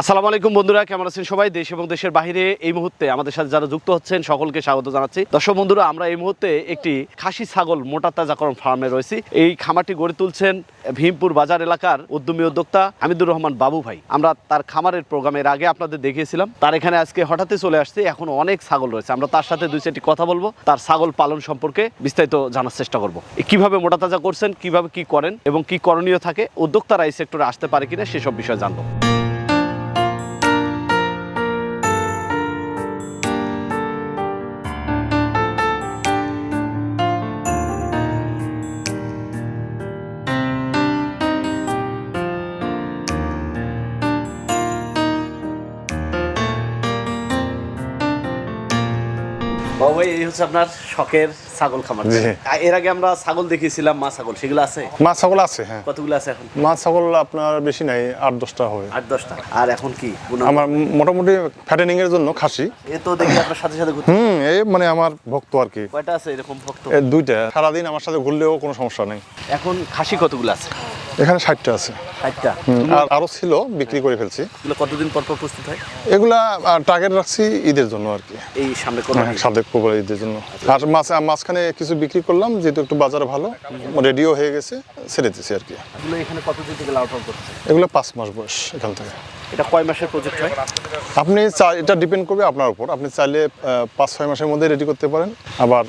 আসসালামু আলাইকুম বন্ধুরা, কেমন আছেন সবাই? দেশ এবং দেশের বাইরে এই মুহূর্তে আমাদের সাথে যারা যুক্ত হচ্ছেন সকলকে স্বাগত জানাচ্ছি। দর্শক বন্ধুরা, আমরা এই মুহূর্তে একটি খাসি ছাগল মোটা তাজাকরণ ফার্মে রয়েছি। এই খামারটি গড়ে তুলছেন ভীমপুর বাজার এলাকার উদ্যমী উদ্যোক্তা হামিদুর রহমান বাবু ভাই। আমরা তার খামারের প্রোগ্রামের আগে আপনাদের দেখিয়েছিলাম। তার এখানে আজকে হঠাৎই চলে আসছে, এখন অনেক ছাগল রয়েছে। আমরা তার সাথে দুই চারটি কথা বলবো, তার ছাগল পালন সম্পর্কে বিস্তারিত জানার চেষ্টা করবো। কিভাবে মোটা তাজা করছেন, কিভাবে কি করেন এবং কি করণীয় থাকে, উদ্যোক্তারা এই সেক্টরে আসতে পারে কিনা সেসব বিষয়ে জানবো। বাবু ভাই, এই হচ্ছে আপনার শখের ছাগল খামার। এর আগে আমরা ছাগল দেখিয়েছিলাম, মা ছাগল, সেগুলো আছে? মা ছাগল আছে, হ্যাঁ। কতগুলো আছে এখন? মা ছাগল আপনার বেশি নাই, 8-10টা হবে। 8-10টা। আর এখন কি আমার মোটামুটি ফ্যাটেনিং এর জন্য খাসি। এ তো দেখি আপনার সাথে সাথে ঘুরতে। এই মানে আমার ভক্ত আর কি। কয়টা আছে এরকম ভক্ত? 2টা। সারাদিন আমার সাথে ঘুরলেও কোনো সমস্যা নেই। এখন খাসি কতগুলো আছে? এখানে 60টা আছে। 60টা? আর আরো ছিল, বিক্রি করে ফেলছি। এগুলো কতদিন পর পর প্রস্তুত হয়? এগুলা টার্গেট রাখছি ঈদের জন্য আর কি। এই সামনে কোন সাদেক কোবরা ঈদের জন্য। আর মাঝখানে কিছু বিক্রি করলাম, যেহেতু একটু বাজার ভালো, রেডিও হয়ে গেছে, ছেড়ে দিয়েছি আর কি। এগুলো এখানে কতদিন থেকে লাউ টাউ করছে? এগুলো 5 মাস বয়স এখান থেকে। এটা কয় মাসের প্রজেক্ট হয়? আপনি এটা ডিপেন্ড করবে আপনার উপর। আপনি চাইলে 5-6 মাসের মধ্যে রেডি করতে পারেন, আবার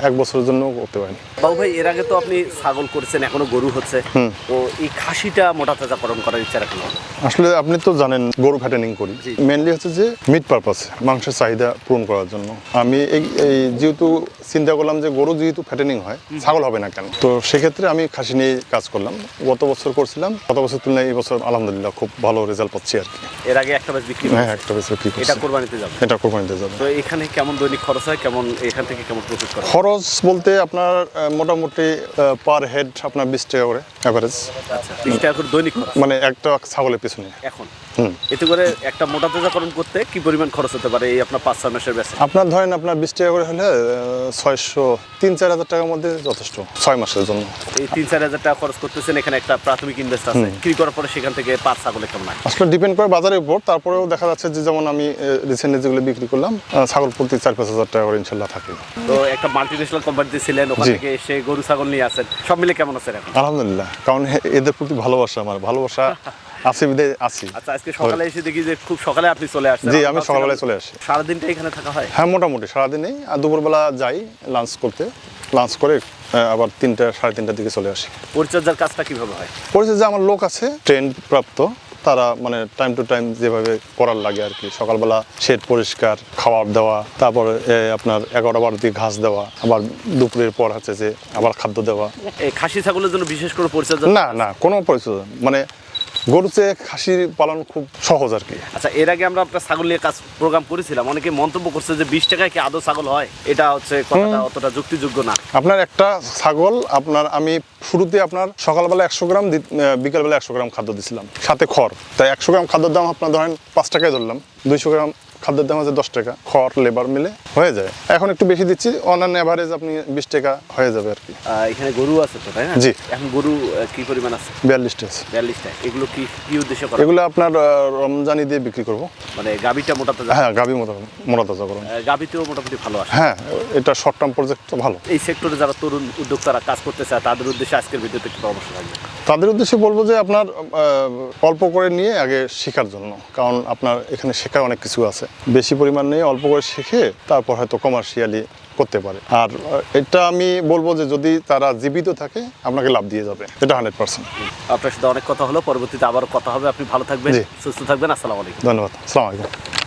1 বছরের জন্য করতে পারেন। বাবু ভাই, এর আগে তো আপনি ছাগল করেছেন, এখনো গরু হচ্ছে, তো এই খাসিটা মোটা তাজাকরণ করার ইচ্ছা রাখেন? আসলে আপনি তো জানেন গরু ফ্যাটেনিং করি, মেনলি হচ্ছে যে মিট পারপাস, মাংসের চাহিদা পূরণ করার জন্য। আমি এই যেহেতু চিন্তা করলাম যে গরু যেহেতু ফ্যাটেনিং হয়, ছাগল হবে না কেন, তো সেক্ষেত্রে আমি খাসি নিয়ে কাজ করলাম। গত বছর করছিলাম, গত বছর তুলনায় এই বছর আলহামদুলিল্লাহ খুব ভালো রেজাল্ট পাচ্ছি আর কি। এর আগে একটা ব্যাচ বিক্রি? হ্যাঁ, একটা ব্যাচ বিক্রি করছি। এটা কোরবানিতে যাবে? এটা কোরবানিতে যাবে। তো এখানে কেমন দৈনিক খরচ হয়, কেমন এখান থেকে কেমন প্রফিট করা? খরচ বলতে আপনার মোটামুটি পার হেড আপনার 20 টাকা করে এভারেজ। আচ্ছা, 20 টাকা করে দৈনিক খরচ, মানে একটা ছাগলের পিছনে। এখন এতে করে একটা মোটা তাজাকরণ করতে কি পরিমাণ খরচ হতে পারে এই আপনার 5-6 মাসের ব্যাচে? আপনার ধরেন আপনার 20 টাকা করে হলে 3-4 হাজার টাকার মধ্যে যথেষ্ট 6 মাসের জন্য। এই 3-4 হাজার টাকা খরচ করতেছেন, এখানে একটা প্রাথমিক ইনভেস্ট আছে। বিক্রি করার পরে সেখান থেকে পার ছাগলে কেমন হয়? আসলে ডিপেন্ড করে বাজারের উপর। তারপরেও দেখা যাচ্ছে যে যেমন আমি রিসেন্টলি যেগুলো বিক্রি করলাম, ছাগল প্রতি 4-5 হাজার টাকা করে ইনশাল্লাহ থাকে। তো একটা মাল্টিনেশনাল কোম্পানিতে ছিলেন, ওখান থেকে এসে গরু ছাগল নিয়ে আসেন, সব মিলে কেমন আছেন এখন? আলহামদুলিল্লাহ, কারণ এদের প্রতি ভালোবাসা, আমার ভালোবাসা আছে বিদায় আছি। আচ্ছা, আজকে সকালে এসে দেখি যে খুব সকালে আপনি চলে আসছেন। জি, আমি সকালবেলায় চলে আসি। সারাদিনটা এখানে থাকা হয়? হ্যাঁ, মোটামুটি সারাদিনেই। আর দুপুরবেলা যাই লাঞ্চ করতে, লাঞ্চ করে আবার 3-3:30টার দিকে চলে আসি। পরিচর্যার কাজটা কিভাবে হয়? পরিচর্যা আমার লোক আছে ট্রেন প্রাপ্ত, তারা মানে টাইম টু টাইম যেভাবে করার লাগে আর কি। সকালবেলা শেড পরিষ্কার, খাবার দেওয়া, তারপরে আপনার 11-12 দিকে ঘাস দেওয়া, আবার দুপুরের পর হচ্ছে যে আবার খাদ্য দেওয়া। এই খাসি ছাগলের জন্য বিশেষ করে পরিচর্যা? না, কোনো পরিচর্যা মানে গরুতে খাসি পালন খুব সহজ আর কি। আচ্ছা, এর আগে আমরা আপনার ছাগল নিয়ে কাজ প্রোগ্রাম করেছিলাম, অনেকে মন্তব্য করছে যে 20 টাকায় কি আদৌ ছাগল হয়? এটা হচ্ছে কথাটা অতটা যুক্তিযোগ্য না। আপনার একটা ছাগল আমি শুরুতে আপনার সকালবেলা 100 গ্রাম, বিকালবেলা 100 গ্রাম খাদ্য দিছিলাম, সাথে খড়। তাই 100 গ্রাম খাদ্যের দাম আপনার ধরেন 5 টাকায় ধরলাম, 200 গ্রাম খাদ্যের দাম আছে 10 টাকা, খড় লেবার মিলে হয়ে যায়। এখন একটু বেশি দিচ্ছি, অন এভারেজ আপনি 20 টাকা হয়ে যাবে আর কি। এখানে গরু আছে তো, তাই না? জি। এখন গরু কি পরিমাণ আছে? 42টা আছে। 42টা। এগুলো কি উদ্দেশ্যে করা? এগুলো আপনার রমজানি দিয়ে বিক্রি করব। মানে গাবিটা মোটা তাজা? হ্যাঁ, গাবি মোটা তাজা করুন। গাবিতেও মোটামুটি ভালো আসে? হ্যাঁ, এটা শর্ট টার্ম প্রজেক্ট তো ভালো। এই সেক্টরে যারা তরুণ উদ্যোক্তারা কাজ করতে চায়, তাদের উদ্দেশ্যে আজকের ভিডিওতে একটু পরামর্শ থাকবে? তাদের উদ্দেশ্যে বলবো যে আপনার অল্প করে নিয়ে আগে শেখার জন্য, কারণ আপনার এখানে শেখার অনেক কিছু আছে। বেশি পরিমাণ নিয়ে অল্প করে শিখে তারপর হয়তো কমার্শিয়ালি করতে পারে। আর এটা আমি বলবো যে যদি তারা জীবিত থাকে আপনাকে লাভ দিয়ে যাবে, এটা 100%। আপনার সাথে অনেক কথা হলো, পরবর্তীতে আবার কথা হবে। আপনি ভালো থাকবেন, সুস্থ থাকবেন। আসসালামু আলাইকুম। ধন্যবাদ। আসসালামু আলাইকুম।